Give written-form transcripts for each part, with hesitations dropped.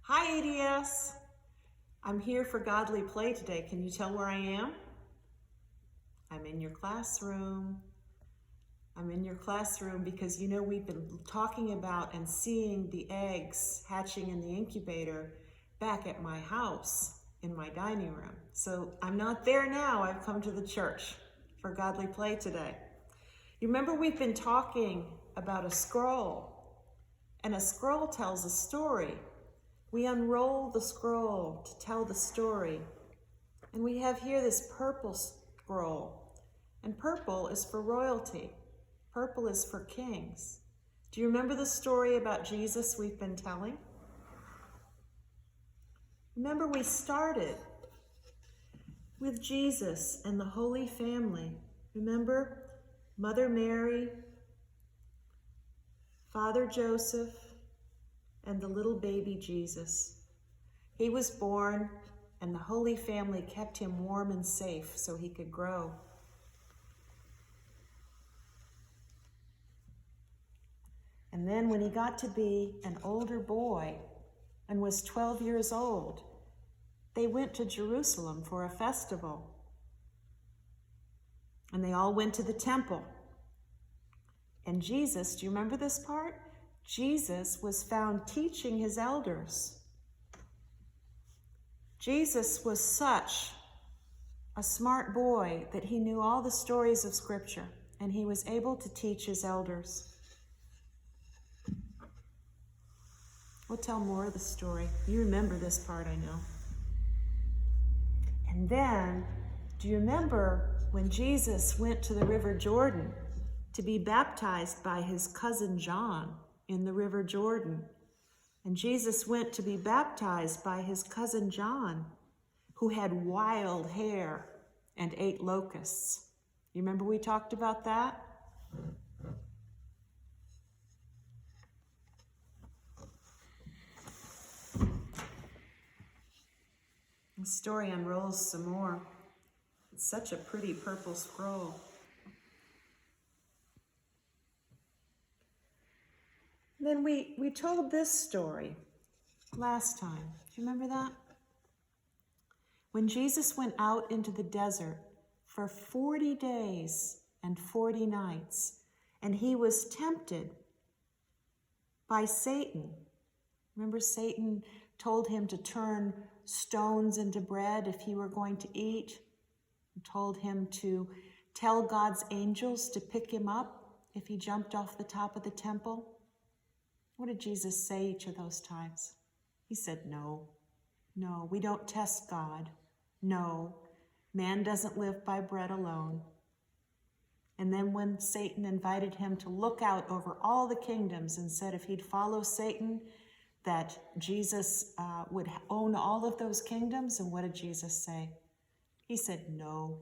Hi ADS, I'm here for Godly Play today. Can you tell where I am? I'm in your classroom. I'm in your classroom because you know we've been talking about and seeing the eggs hatching in the incubator back at my house in my dining room. So I'm not there now, I've come to the church for Godly Play today. You remember we've been talking about a scroll, and a scroll tells a story. We unroll the scroll to tell the story. And we have here this purple scroll. And purple is for royalty. Purple is for kings. Do you remember the story about Jesus we've been telling? Remember we started with Jesus and the Holy Family. Remember Mother Mary, Father Joseph, and the little baby Jesus. He was born, and the Holy Family kept him warm and safe so he could grow. And then when he got to be an older boy and was 12 years old, they went to Jerusalem for a festival. And they all went to the temple. And Jesus, do you remember this part? Jesus was found teaching his elders. Jesus was such a smart boy that he knew all the stories of Scripture, and he was able to teach his elders. We'll tell more of the story. You remember this part, I know. And then, do you remember when Jesus went to the River Jordan to be baptized by his cousin John in the River Jordan? And Jesus went to be baptized by his cousin John, who had wild hair and ate locusts. You remember we talked about that? The story unrolls some more. It's such a pretty purple scroll. Then we told this story last time. Do you remember that? When Jesus went out into the desert for 40 days and 40 nights, and he was tempted by Satan. Remember, Satan told him to turn stones into bread if he were going to eat. He told him to tell God's angels to pick him up if he jumped off the top of the temple. What did Jesus say each of those times? He said, no, we don't test God. No, man doesn't live by bread alone. And then when Satan invited him to look out over all the kingdoms and said if he'd follow Satan, that Jesus would own all of those kingdoms, and what did Jesus say? He said, no.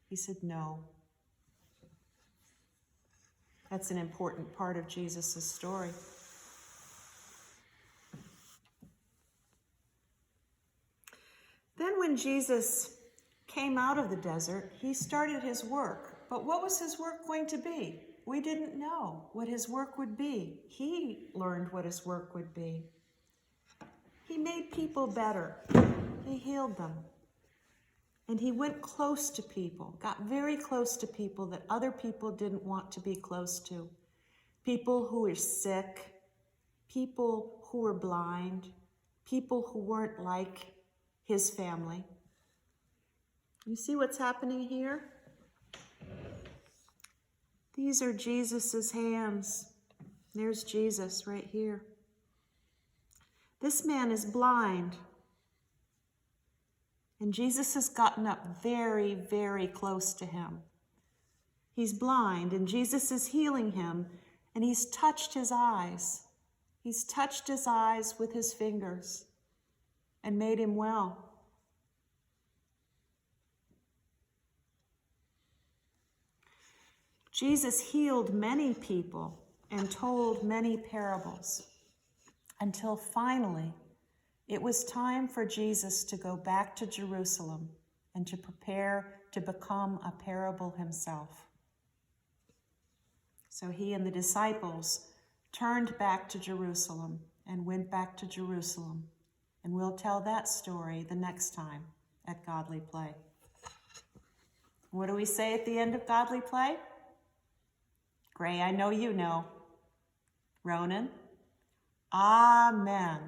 He said, no. That's an important part of Jesus' story. Then when Jesus came out of the desert, he started his work. But what was his work going to be? We didn't know what his work would be. He learned what his work would be. He made people better. He healed them. And he went close to people, got very close to people that other people didn't want to be close to. People who were sick, people who were blind, people who weren't like his family. You see what's happening here? These are Jesus's hands. There's Jesus right here. This man is blind. And Jesus has gotten up very, very close to him. He's blind, and Jesus is healing him, and he's touched his eyes. He's touched his eyes with his fingers and made him well. Jesus healed many people and told many parables until finally it was time for Jesus to go back to Jerusalem and to prepare to become a parable himself. So he and the disciples turned back to Jerusalem and went back to Jerusalem. And we'll tell that story the next time at Godly Play. What do we say at the end of Godly Play? Gray, I know you know. Ronan? Amen.